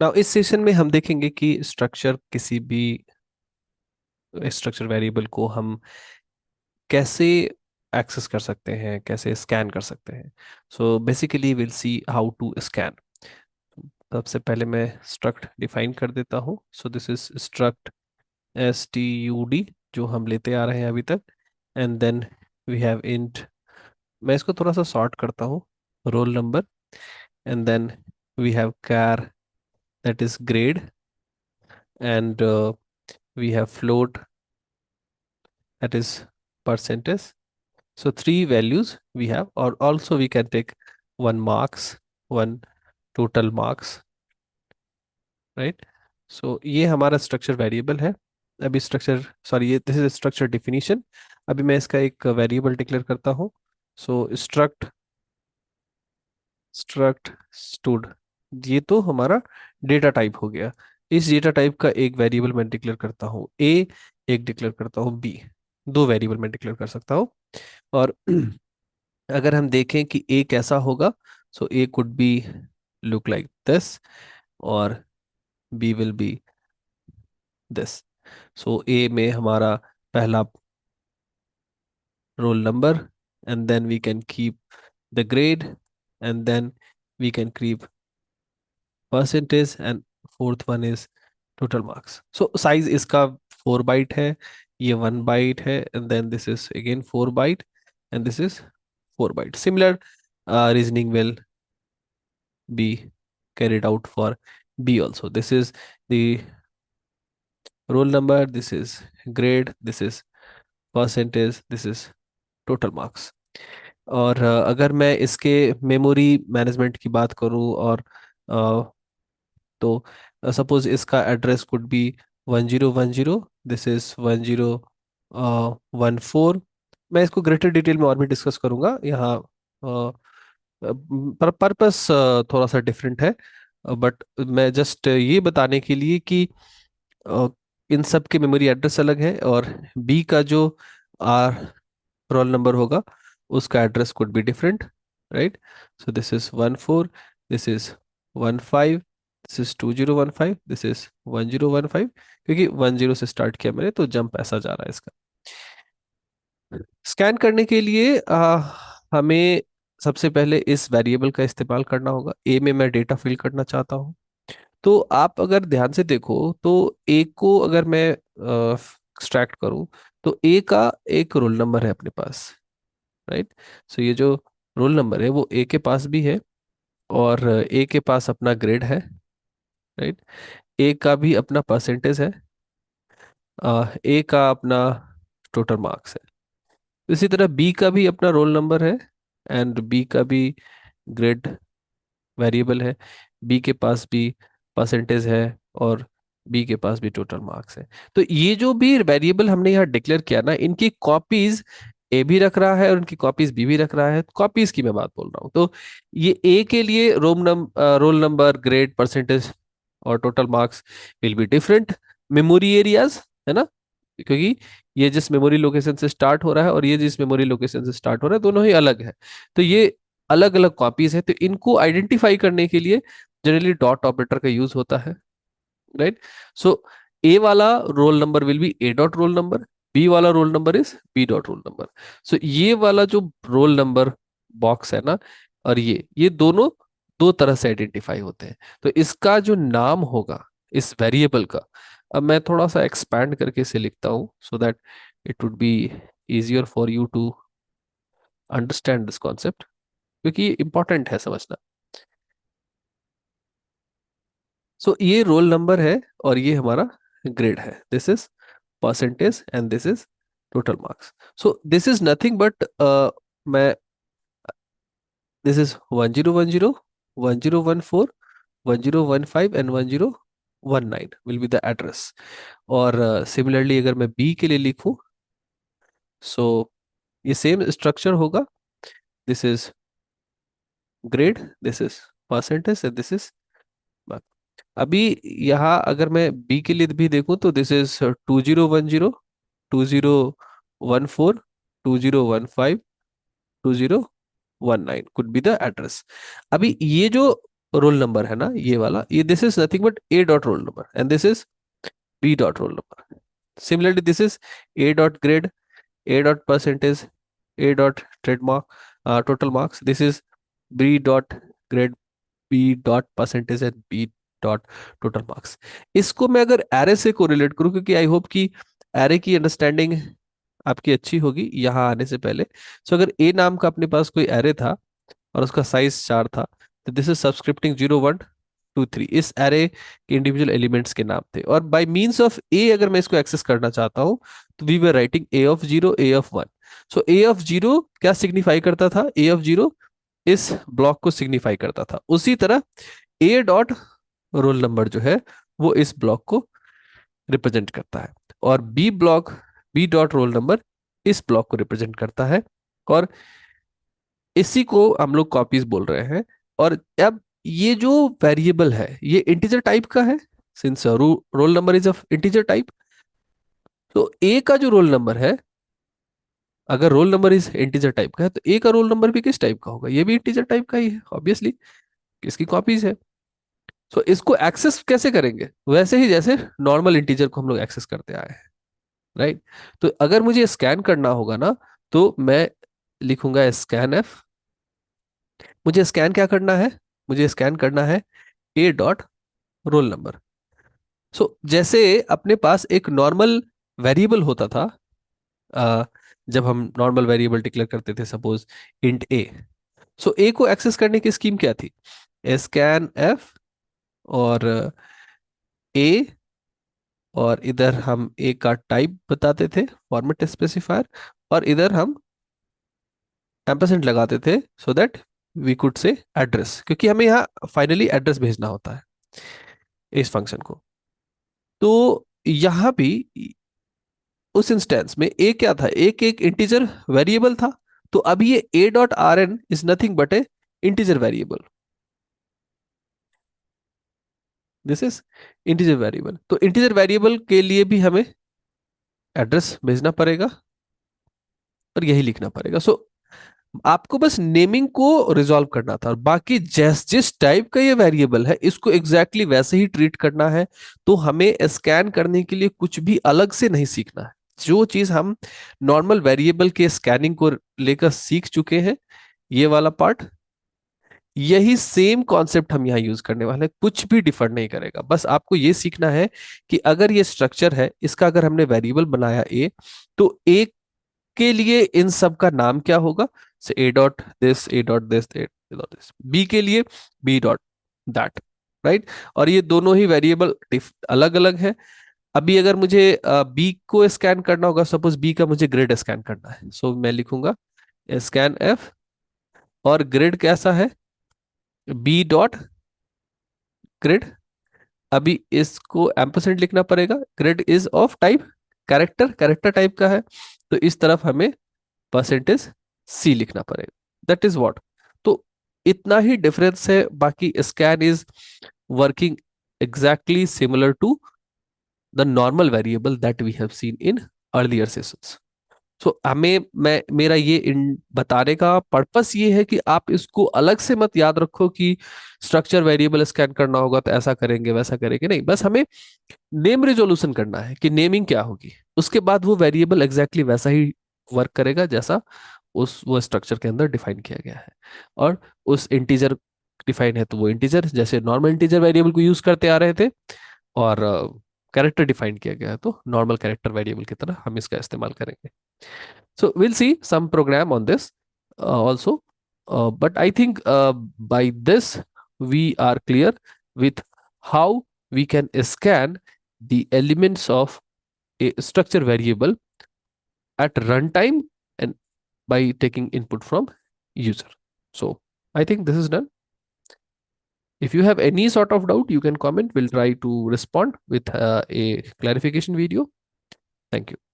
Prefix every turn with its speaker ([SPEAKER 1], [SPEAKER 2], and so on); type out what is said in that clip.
[SPEAKER 1] Now इस session में हम देखेंगे कि स्ट्रक्चर किसी भी स्ट्रक्चर वेरिएबल को हम कैसे एक्सेस कर सकते हैं, कैसे स्कैन कर सकते हैं। So basically will see how to scan. सबसे पहले मैं स्ट्रक्ट डिफाइन कर देता हूँ। So this is struct STUD जो हम लेते आ रहे हैं अभी तक। And then we have int, मैं इसको थोड़ा सा शॉर्ट करता हूँ, roll number. And then we have car, that is grade. And we have float, that is percentage. So three values we have, or also we can take one marks, one total marks, right? So ये हमारा structure variable है। अभी structure, sorry, ये this is structure definition. अभी मैं इसका एक variable declare करता हूँ। सो स्ट्रक्ट स्टूड, ये तो हमारा डेटा टाइप हो गया। इस डेटा टाइप का एक वेरिएबल मैं डिक्लेयर करता हूँ ए, एक डिक्लेयर करता हूँ बी। दो वेरिएबल मैं डिक्लेयर कर सकता हूँ। और अगर हम देखें कि ए कैसा होगा, so A could be look like this, और B will be this. So A में हमारा पहला roll number, and then we can keep the grade, and then we can keep percentage, and fourth one is total marks. So size इसका 4 byte है, ये 1 byte है, and then this is again 4 byte, and this is 4 byte. Similar reasoning will be carried out for B also. This is the roll number, this is grade, this is percentage, this is total marks. और अगर मैं इसके memory management की बात करूं, और तो suppose इसका address could be 1010, this is 1014। मैं इसको ग्रेटर डिटेल में और भी डिस्कस करूंगा यहाँ। पर पर्पस थोड़ा सा डिफरेंट है, बट मैं जस्ट ये बताने के लिए कि अ, इन सब के मेमोरी एड्रेस अलग है, और बी का जो आर रोल नंबर होगा उसका address could be different, right? So this is 14, this is 15, this is 2015, this is 1015, क्योंकि 10 से स्टार्ट किया मैंने तो जंप ऐसा जा रहा है इसका। स्कैन करने के लिए हमें सबसे पहले इस वेरिएबल का इस्तेमाल करना होगा। ए में मैं डेटा फिल करना चाहता हूँ। तो आप अगर ध्यान से देखो तो ए को अगर मैं एक्सट्रैक्ट करूं, तो ए का एक रोल नंबर है अपने पास, राइट? सो ये जो रोल नंबर है वो ए के पास भी है, और ए के पास अपना ग्रेड है, राइट? ए का भी अपना परसेंटेज है, ए का अपना टोटल मार्क्स है। इसी तरह बी का भी अपना रोल नंबर है, एंड बी का भी ग्रेड वेरिएबल है। बी के पास भी परसेंटेज है, और बी के पास भी टोटल मार्क्स है। तो ये जो भी वेरिएबल हमने यहाँ डिक्लेयर किया ना, इनकी कॉपीज ए भी रख रहा है और इनकी कॉपीज बी भी रख रहा है। कॉपीज की मैं बात बोल रहा हूँ। तो ये ए के लिए रोल नंबर, ग्रेड, परसेंटेज और total marks will be different memory areas, है ना? क्योंकि ये जिस मेमोरी लोकेशन से स्टार्ट हो रहा है और ये जिस मेमोरी लोकेशन से स्टार्ट हो रहा है, दोनों ही अलग है। तो ये अलग अलग कॉपीज है, तो इनको आइडेंटिफाई करने के लिए जनरली डॉट ऑपरेटर का यूज होता है, राइट? सो ए वाला roll number will be A dot roll number, B वाला roll number is B dot roll number. So ये वाला जो रोल नंबर बॉक्स है ना, और ये दोनों दो तरह से आइडेंटिफाई होते हैं। तो इसका जो नाम होगा इस वेरिएबल का, अब मैं थोड़ा सा एक्सपैंड करके इसे लिखता हूँ so that it would be easier for you to understand this concept, क्योंकि ये इंपॉर्टेंट है समझना। सो ये रोल नंबर है और ये हमारा ग्रेड है। This is percentage and this is total marks. So this is nothing but मैं this is 1010, 1014, 1015 and 1019 will be the address. और सिमिलरली अगर मैं बी के लिए लिखूं, सो ये सेम स्ट्रक्चर होगा। This is grade, this is percentage and this is. अभी यहाँ अगर मैं बी के लिए भी देखूं तो this is 2010, 2014, 2015, 2019 could be the address. अभी ये जो रोल नंबर है ना, ये वाला, ये this is nothing but a dot roll number and this is B dot roll number. Similarly, this is a dot grade, a dot percentage, a dot trademark, total marks. This is b dot grade, b dot percentage and b dot total marks. इसको मैं अगर array से correlate करूं, क्योंकि I hope कि array की understanding आपकी अच्छी होगी यहाँ आने से पहले. सो अगर ए नाम का अपने पास कोई एरे था और उसका साइज 4 था, तो दिस इज सबस्क्रिप्टिंग 0 1 2 3, इस एरे के इंडिविजुअल एलिमेंट्स के नाम थे. और बाय मींस ऑफ ए अगर मैं इसको एक्सेस करना चाहता हूं, तो we were writing a of 0, a of 1. So a of 0 क्या सिग्निफाई करता था? a of 0 इस ब्लॉक को सिग्निफाई करता था. उसी तरह a डॉट रोल नंबर जो है वो इस ब्लॉक को रिप्रेजेंट करता है, और b डॉट रोल नंबर इस ब्लॉक को रिप्रेजेंट करता है. और इसी को हम लोग कॉपीज बोल रहे हैं. और अब ये जो वेरिएबल है ये इंटीजर टाइप का है, since role number is of integer type. तो ए का जो रोल नंबर है, अगर role number is integer type का है, तो ए का रोल नंबर भी किस टाइप का होगा? ये भी इंटीजर टाइप का ही है ऑब्वियसली, इसकी कॉपीज है. सो इसको एक्सेस कैसे करेंगे? वैसे ही जैसे नॉर्मल इंटीजर को हम लोग एक्सेस करते आए हैं, राइट. तो अगर मुझे स्कैन करना होगा ना, तो मैं लिखूंगा स्कैन एफ. मुझे स्कैन क्या करना है? मुझे स्कैन करना है ए डॉट रोल नंबर. सो जैसे अपने पास एक नॉर्मल वेरिएबल होता था, अ, जब हम नॉर्मल वेरिएबल डिक्लेयर करते थे, सपोज इंट ए. सो ए को एक्सेस करने की स्कीम क्या थी? स्कैन एफ और ए, और इधर हम ए का टाइप बताते थे, फॉर्मेट स्पेसिफायर, और इधर हम एम्परसेंड लगाते थे so that we could say address, क्योंकि हमें यहाँ फाइनली एड्रेस भेजना होता है इस फंक्शन को. तो यहाँ भी उस इंस्टेंस में ए क्या था? एक एक इंटीजर वेरिएबल था. तो अब ये a dot r n is nothing but a integer variable. This is integer variable. तो इंटीजर वेरिएबल के लिए भी हमें एड्रेस भेजना पड़ेगा और यही लिखना पड़ेगा. सो आपको बस नेमिंग को रिजॉल्व करना था, और बाकी जिस टाइप का ये वेरिएबल है इसको एग्जैक्टली exactly वैसे ही ट्रीट करना है. तो हमें स्कैन करने के लिए कुछ भी अलग से नहीं सीखना है. जो चीज हम नॉर्मल वेरिएबल के स्कैनिंग को लेकर सीख चुके हैं, ये वाला पार्ट, यही सेम कॉन्सेप्ट हम यहाँ यूज करने वाले हैं. कुछ भी डिफर नहीं करेगा. बस आपको ये सीखना है कि अगर ये स्ट्रक्चर है, इसका अगर हमने वेरिएबल बनाया ए, तो ए के लिए इन सब का नाम क्या होगा? Say a dot this, a dot this, a dot this. B के लिए बी डॉट दैट, राइट. और ये दोनों ही वेरिएबल अलग अलग है. अभी अगर मुझे बी को स्कैन करना होगा, सपोज बी का मुझे ग्रेड स्कैन करना है, सो मैं लिखूंगा स्कैन एफ, और ग्रेड कैसा है? B dot grade. अभी इसको एम्परसेंड लिखना पड़ेगा. Grade is of type character, character type का है, तो इस तरफ हमें परसेंटेज सी लिखना पड़ेगा. That is what. तो इतना ही डिफरेंस है. बाकी scan is working exactly similar to the normal variable that we have seen in earlier sessions. So हमें मैं मेरा ये बताने का पर्पस ये है कि आप इसको अलग से मत याद रखो कि स्ट्रक्चर वेरिएबल स्कैन करना होगा तो ऐसा करेंगे वैसा करेंगे. नहीं, बस हमें नेम रिजोल्यूशन करना है कि नेमिंग क्या होगी. उसके बाद वो वेरिएबल एग्जैक्टली वैसा ही वर्क करेगा जैसा उस वो स्ट्रक्चर के अंदर डिफाइन किया गया है. और उस इंटीजर डिफाइन है तो वो इंटीजर, जैसे नॉर्मल इंटीजर वेरिएबल को यूज करते आ रहे थे, और कैरेक्टर डिफाइन किया गया है तो नॉर्मल कैरेक्टर वेरिएबल की तरह हम इसका इस्तेमाल करेंगे. So we'll see some program on this also. But I think by this we are clear with how we can scan the elements of a structure variable at runtime and by taking input from user. So I think this is done. If you have any sort of doubt, you can comment. We'll try to respond with a clarification video. Thank you.